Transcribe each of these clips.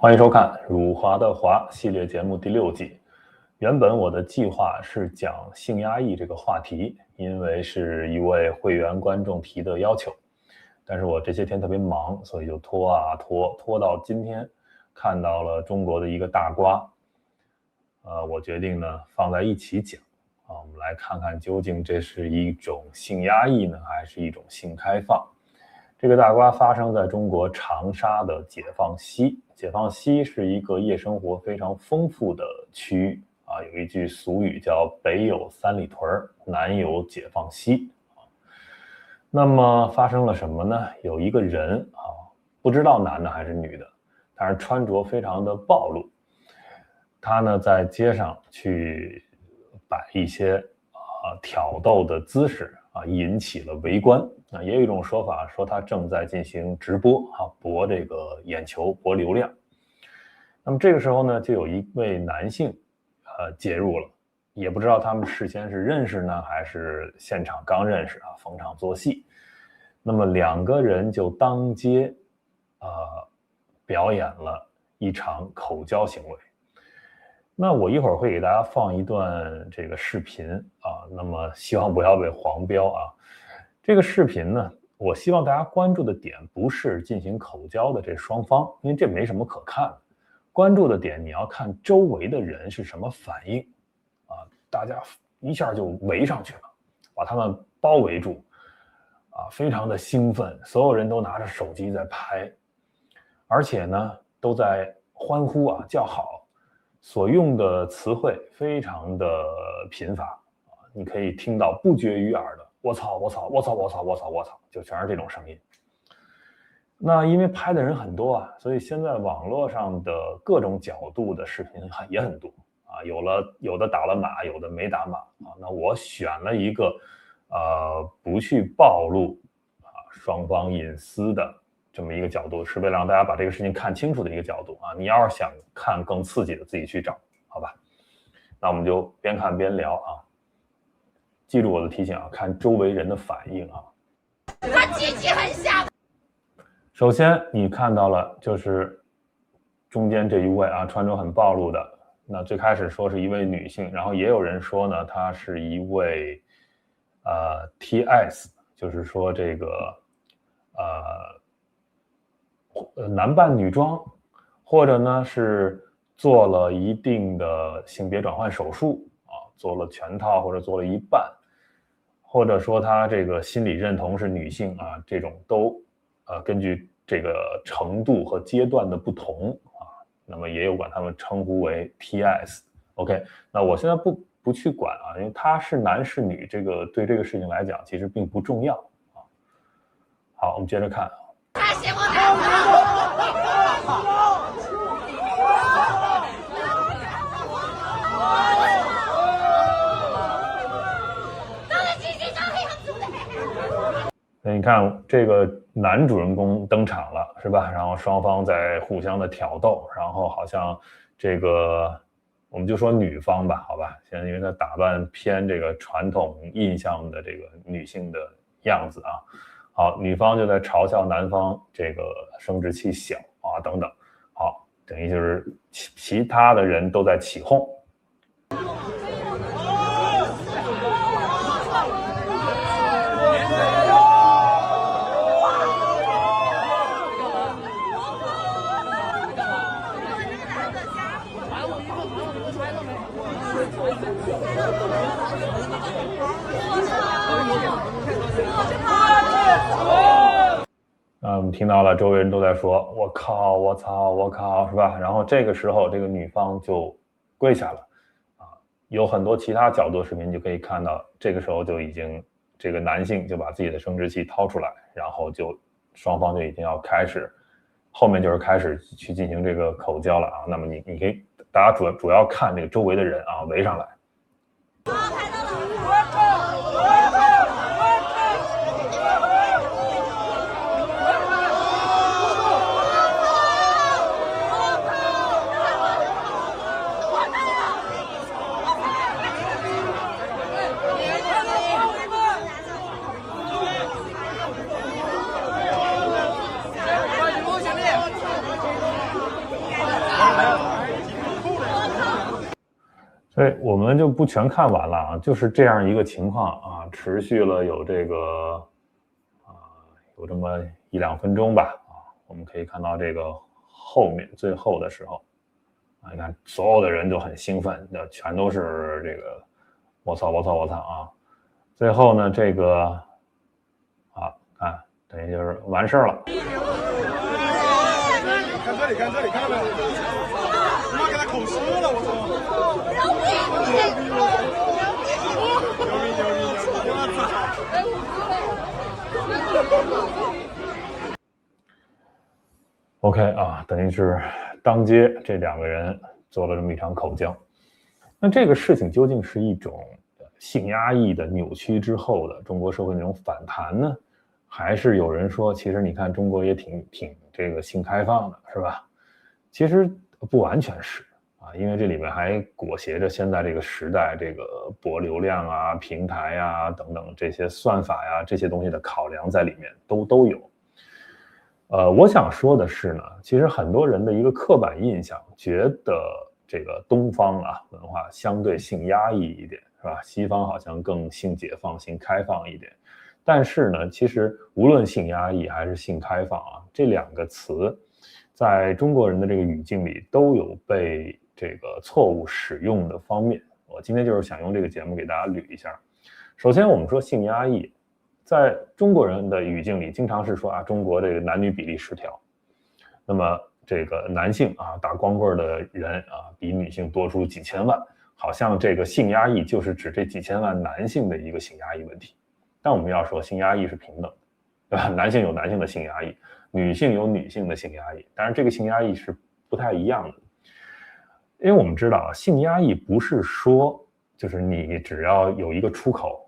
欢迎收看《辱华的华》系列节目第6季。原本我的计划是讲性压抑这个话题，因为是一位会员观众提的要求，但是我这些天特别忙，所以就拖到今天，看到了中国的一个大瓜，我决定呢放在一起讲我们来看看究竟这是一种性压抑呢，还是一种性开放。这个大瓜发生在中国长沙的解放西。解放西是一个夜生活非常丰富的区域有一句俗语叫北有三里屯，南有解放西那么发生了什么呢？有一个人不知道男的还是女的，但是穿着非常的暴露。他呢在街上去摆一些挑逗的姿势引起了围观。也有一种说法说他正在进行直播博这个眼球，博流量。那么这个时候呢，就有一位男性介入了，也不知道他们事先是认识呢，还是现场刚认识逢场作戏。那么2个人就当街表演了一场口交行为。那我一会儿会给大家放一段这个视频那么希望不要被黄标这个视频呢，我希望大家关注的点不是进行口交的这双方，因为这没什么可看的。关注的点你要看周围的人是什么反应大家一下就围上去了，把他们包围住非常的兴奋，所有人都拿着手机在拍，而且呢都在欢呼叫好，所用的词汇非常的贫乏你可以听到不绝于耳的我操我操我操我操我操我操，就全是这种声音。那因为拍的人很多所以现在网络上的各种角度的视频也很多有的打了码，有的没打码那我选了一个不去暴露双方隐私的这么一个角度，是为了让大家把这个事情看清楚的一个角度你要是想看更刺激的，自己去找，好吧？那我们就边看边聊记住我的提醒看周围人的反应他机器很小。首先你看到了就是中间这一位穿着很暴露的，那最开始说是一位女性，然后也有人说呢她是一位TS， 就是说这个男扮女装，或者呢是做了一定的性别转换手术做了全套或者做了一半，或者说他这个心理认同是女性这种都根据这个程度和阶段的不同那么也有管他们称呼为 TS。 OK， 那我现在不去管因为他是男是女，这个对这个事情来讲其实并不重要好，我们接着看你看这个男主人公登场了是吧，然后双方在互相的挑逗，然后好像这个我们就说女方吧，好吧，现在因为她打扮偏这个传统印象的这个女性的样子好，女方就在嘲笑男方这个生殖器小等等，好，等于就是其他的人都在起哄。我们听到了周围人都在说我靠我操我靠是吧，然后这个时候这个女方就跪下了有很多其他角度视频就可以看到，这个时候就已经这个男性就把自己的生殖器掏出来，然后就双方就已经要开始，后面就是开始去进行这个口交了那么你可以大家主要看这个周围的人围上来。对，我们就不全看完了啊，就是这样一个情况啊，持续了有有这么1-2分钟吧啊，我们可以看到这个后面最后的时候啊，你看所有的人都很兴奋的，全都是这个我操啊，最后呢这个啊看等于就是完事了。看这里，看到没有？他妈给他口湿了，我操！OK 啊，等于是当街这2个人做了这么一场口交。那这个事情究竟是一种性压抑的扭曲之后的中国社会那种反弹呢，还是有人说其实你看中国也挺这个性开放的，是吧？其实不完全是啊，因为这里面还裹挟着现在这个时代这个博流量啊、平台啊等等这些算法呀这些东西的考量在里面都有。我想说的是呢，其实很多人的一个刻板印象，觉得这个东方啊文化相对性压抑一点，是吧？西方好像更性解放、性开放一点。但是呢，其实无论性压抑还是性开放啊，这2个词，在中国人的这个语境里都有被这个错误使用的方面。我今天就是想用这个节目给大家捋一下。首先，我们说性压抑。在中国人的语境里，经常是说啊，中国这个男女比例失调，那么这个男性啊打光棍的人啊比女性多出几千万，好像这个性压抑就是指这几千万男性的一个性压抑问题。但我们要说，性压抑是平等的，对吧？男性有男性的性压抑，女性有女性的性压抑，当然这个性压抑是不太一样的。因为我们知道，性压抑不是说就是你只要有一个出口。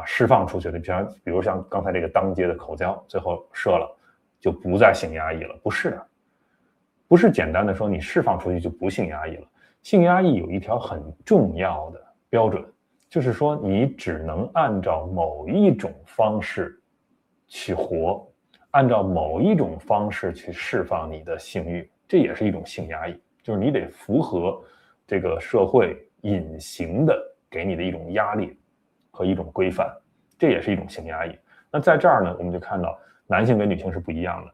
释放出去的，比如像刚才这个当街的口交，最后射了，就不再性压抑了，不是的，不是简单的说你释放出去就不性压抑了。性压抑有一条很重要的标准，就是说你只能按照某一种方式去活，按照某一种方式去释放你的性欲，这也是一种性压抑，就是你得符合这个社会隐形的给你的一种压力和一种规范，这也是一种性压抑。那在这儿呢，我们就看到男性跟女性是不一样的。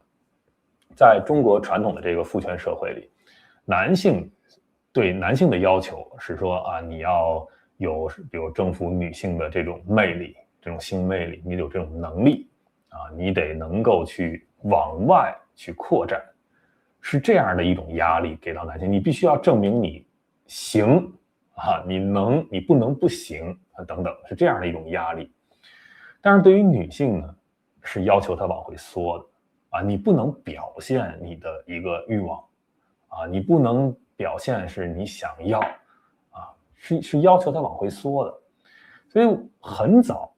在中国传统的这个父权社会里，男性对男性的要求是说啊，你要有比如征服女性的这种魅力，这种性魅力，你有这种能力啊，你得能够去往外去扩展，是这样的一种压力给到男性，你必须要证明你行。你不能不行等等，是这样的一种压力。但是对于女性呢，是要求她往回缩的啊，你不能表现你的一个欲望啊，你不能表现是你想要啊，是要求她往回缩的。所以很早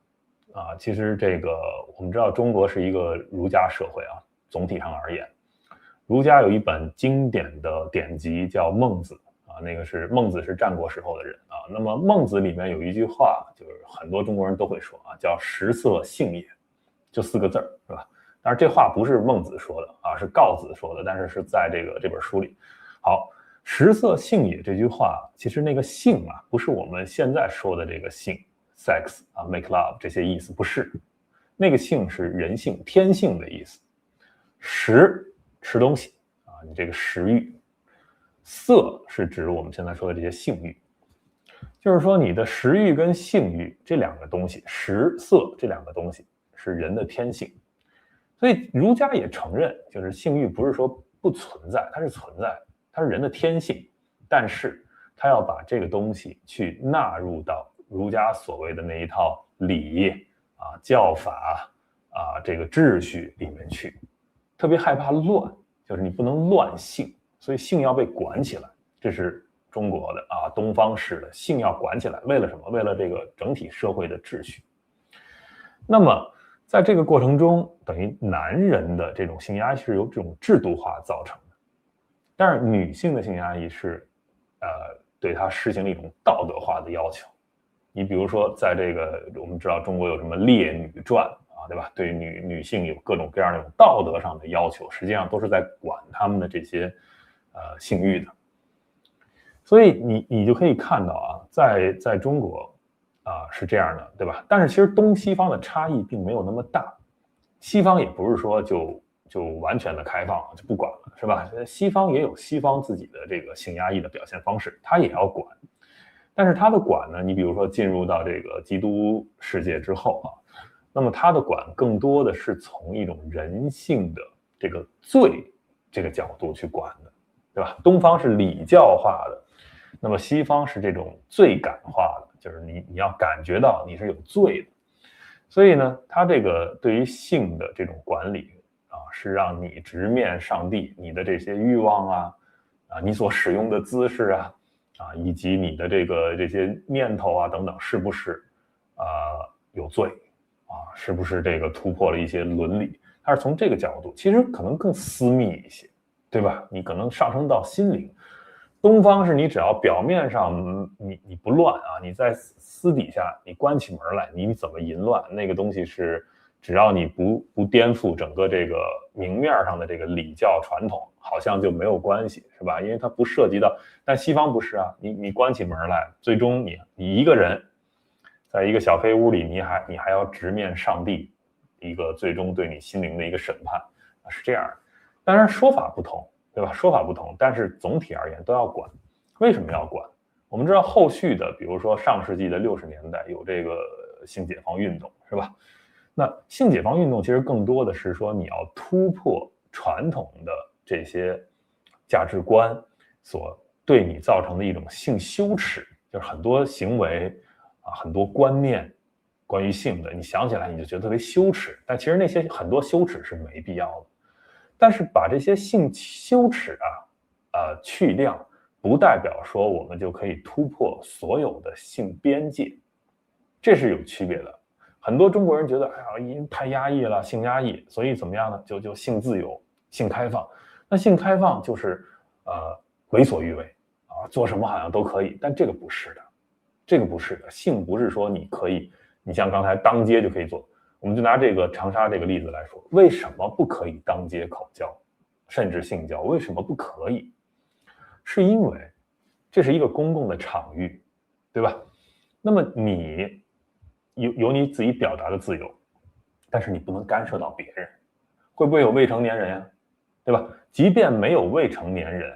啊，其实这个我们知道中国是一个儒家社会啊，总体上而言，儒家有一本经典的典籍叫《孟子》。那个是孟子，是战国时候的人啊。那么孟子里面有一句话，就是很多中国人都会说啊，叫食色性也，就4个字儿，是吧？当然这话不是孟子说的啊，是告子说的，但是是在这本书里。好，食色性也这句话，其实那个性啊，不是我们现在说的这个性 ，sex 啊 ，make love 这些意思，不是。那个性是人性天性的意思。吃东西啊，你这个食欲。色是指我们现在说的这些性欲，就是说你的食欲跟性欲这2个东西，食色这2个东西是人的天性，所以儒家也承认，就是性欲不是说不存在，它是存在，它是人的天性，但是他要把这个东西去纳入到儒家所谓的那一套礼啊、教法啊这个秩序里面去，特别害怕乱，就是你不能乱性。所以性要被管起来，这是中国的啊东方式的性要管起来，为了什么？为了这个整体社会的秩序。那么在这个过程中，等于男人的这种性压抑是由这种制度化造成的，但是女性的性压抑是对她实行了一种道德化的要求。你比如说在这个我们知道中国有什么列女传啊，对吧？对女性有各种各样的道德上的要求，实际上都是在管他们的这些性欲的。所以你就可以看到啊，在中国啊是这样的，对吧？但是其实东西方的差异并没有那么大，西方也不是说就完全的开放就不管了，是吧？西方也有西方自己的这个性压抑的表现方式，它也要管。但是它的管呢，你比如说进入到这个基督世界之后啊，那么它的管更多的是从一种人性的这个罪这个角度去管的，对吧？东方是礼教化的，那么西方是这种罪感化的，就是你要感觉到你是有罪的。所以呢，它这个对于性的这种管理啊，是让你直面上帝，你的这些欲望啊，你所使用的姿势啊，以及你的这些念头啊等等，是不是有罪啊？是不是这个突破了一些伦理？它是从这个角度，其实可能更私密一些，对吧？你可能上升到心灵。东方是你只要表面上你不乱啊，你在私底下你关起门来你怎么淫乱，那个东西是只要你不颠覆整个这个明面上的这个礼教传统，好像就没有关系，是吧？因为它不涉及到，但西方不是啊，你关起门来，最终你一个人在一个小黑屋里，你还要直面上帝一个最终对你心灵的一个审判，是这样的。当然说法不同。对吧？说法不同，但是总体而言都要管。为什么要管？我们知道后续的，比如说上世纪的60年代有这个性解放运动，是吧？那性解放运动其实更多的是说你要突破传统的这些价值观所对你造成的一种性羞耻，就是很多行为很多观念关于性的，你想起来你就觉得特别羞耻，但其实那些很多羞耻是没必要的。但是把这些性羞耻去掉，不代表说我们就可以突破所有的性边界，这是有区别的。很多中国人觉得，哎呀，太压抑了，性压抑，所以怎么样呢？就性自由、性开放。那性开放就是为所欲为啊，做什么好像都可以，但这个不是的，这个不是的。性不是说你可以，你像刚才当街就可以做。我们就拿这个长沙这个例子来说，为什么不可以当街口交，甚至性交？为什么不可以？是因为这是一个公共的场域，对吧？那么你有你自己表达的自由，但是你不能干涉到别人。会不会有未成年人呀？对吧？即便没有未成年人，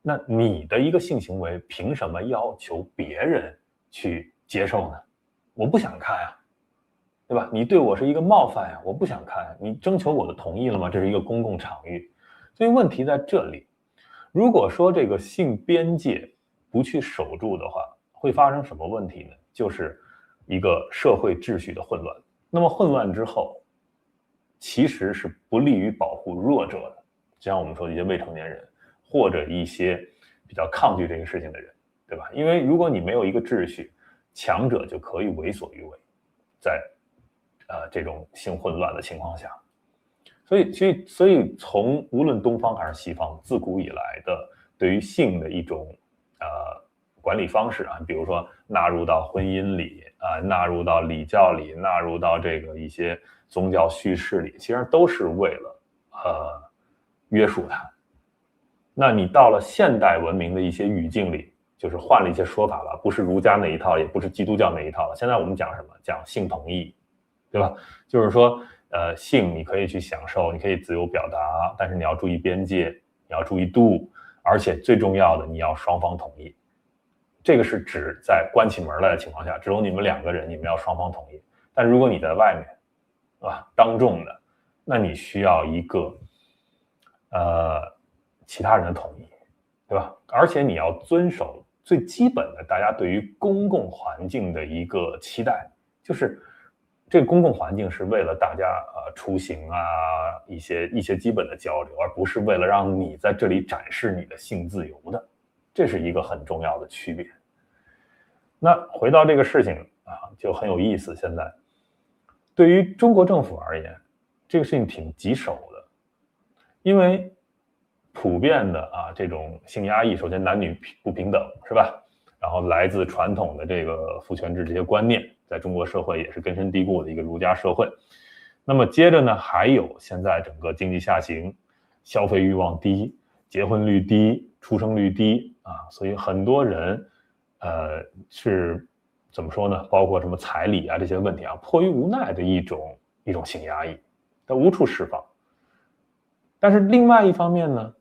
那你的一个性行为凭什么要求别人去接受呢？我不想看啊。对吧？你对我是一个冒犯呀，我不想看。你征求我的同意了吗？这是一个公共场域，所以问题在这里。如果说这个性边界不去守住的话，会发生什么问题呢？就是一个社会秩序的混乱。那么混乱之后，其实是不利于保护弱者的，就像我们说的一些未成年人，或者一些比较抗拒这个事情的人，对吧？因为如果你没有一个秩序，强者就可以为所欲为，在这种性混乱的情况下，所以从无论东方还是西方，自古以来的对于性的一种管理方式啊，比如说纳入到婚姻里纳入到礼教里，纳入到这个一些宗教叙事里，其实都是为了约束它。那你到了现代文明的一些语境里，就是换了一些说法了，不是儒家那一套，也不是基督教那一套了。现在我们讲什么？讲性同意。对吧？就是说，性你可以去享受，你可以自由表达，但是你要注意边界，你要注意度，而且最重要的，你要双方同意。这个是指在关起门来的情况下，只有你们2个人，你们要双方同意。但如果你在外面，当众的，那你需要一个其他人的同意，对吧？而且你要遵守最基本的大家对于公共环境的一个期待，就是这个公共环境是为了大家出行一些基本的交流，而不是为了让你在这里展示你的性自由的，这是一个很重要的区别。那回到这个事情就很有意思。现在对于中国政府而言，这个事情挺棘手的，因为普遍的这种性压抑，首先男女不平等，是吧？然后来自传统的这个父权制这些观念，在中国社会也是根深蒂固的一个儒家社会。那么接着呢，还有现在整个经济下行，消费欲望低，结婚率低出生率低啊，所以很多人是怎么说呢？包括什么彩礼啊这些问题啊，迫于无奈的一种性压抑，它无处释放。但是另外一方面呢，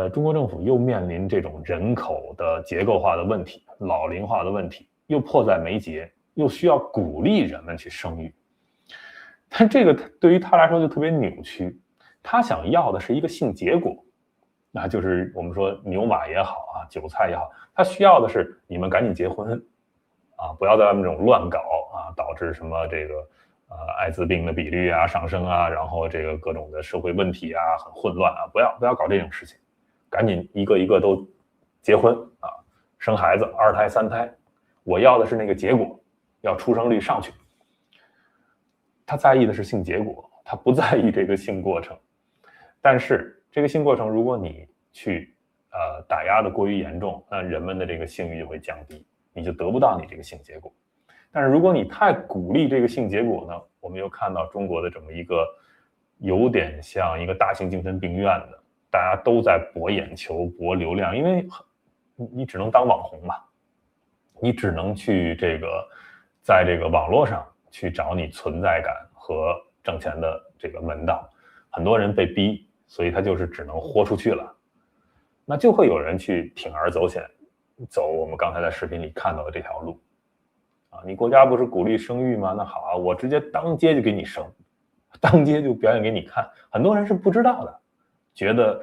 中国政府又面临这种人口的结构化的问题、老龄化的问题，又迫在眉睫，又需要鼓励人们去生育。但这个对于他来说就特别扭曲，他想要的是一个性结果，那就是我们说牛马也好啊，韭菜也好，他需要的是你们赶紧结婚啊，不要在外面这种乱搞啊，导致什么这个艾滋病的比率啊上升啊，然后这个各种的社会问题啊很混乱啊，不要搞这种事情，赶紧一个一个都结婚啊，生孩子，2胎3胎，我要的是那个结果，要出生率上去。他在意的是性结果，他不在意这个性过程。但是这个性过程，如果你去打压的过于严重，那人们的这个性欲就会降低，你就得不到你这个性结果。但是如果你太鼓励这个性结果呢，我们又看到中国的这么一个有点像一个大型精神病院的，大家都在博眼球、博流量，因为你只能当网红嘛，你只能去在这个网络上去找你存在感和挣钱的这个门道。很多人被逼，所以他就是只能豁出去了，那就会有人去铤而走险，走我们刚才在视频里看到的这条路啊。你国家不是鼓励生育吗？那好啊，我直接当街就给你生，当街就表演给你看。很多人是不知道的，觉得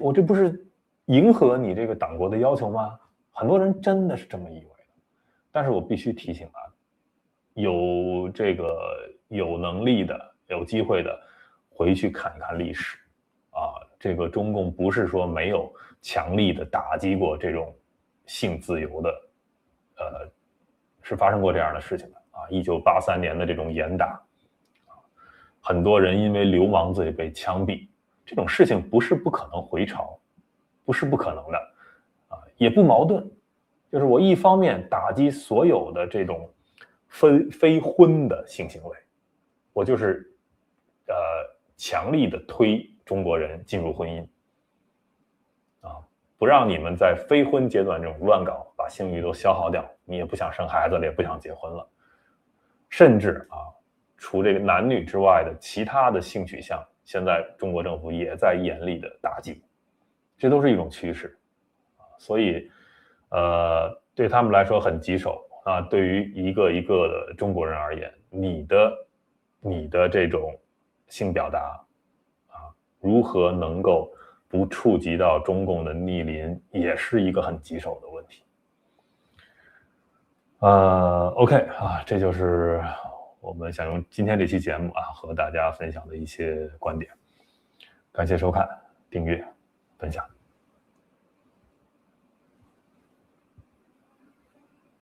我这不是迎合你这个党国的要求吗？很多人真的是这么以为的。但是我必须提醒啊，有能力的、有机会的，回去看一看历史啊。这个中共不是说没有强力的打击过这种性自由的，是发生过这样的事情的啊。1983年的这种严打，很多人因为流氓罪被枪毙，这种事情不是不可能回潮，不是不可能的啊，也不矛盾。就是我一方面打击所有的这种非婚的性行为，我就是强力的推中国人进入婚姻啊，不让你们在非婚阶段这种乱搞，把性欲都消耗掉，你也不想生孩子了，也不想结婚了，甚至啊，除这个男女之外的其他的性取向，现在中国政府也在严厉的打击，这都是一种趋势啊。所以对他们来说很棘手啊。对于一个一个的中国人而言，你的这种性表达啊，如何能够不触及到中共的逆鳞，也是一个很棘手的问题。OK 啊，这就是我们想用今天这期节目啊，和大家分享的一些观点。感谢收看、订阅、分享。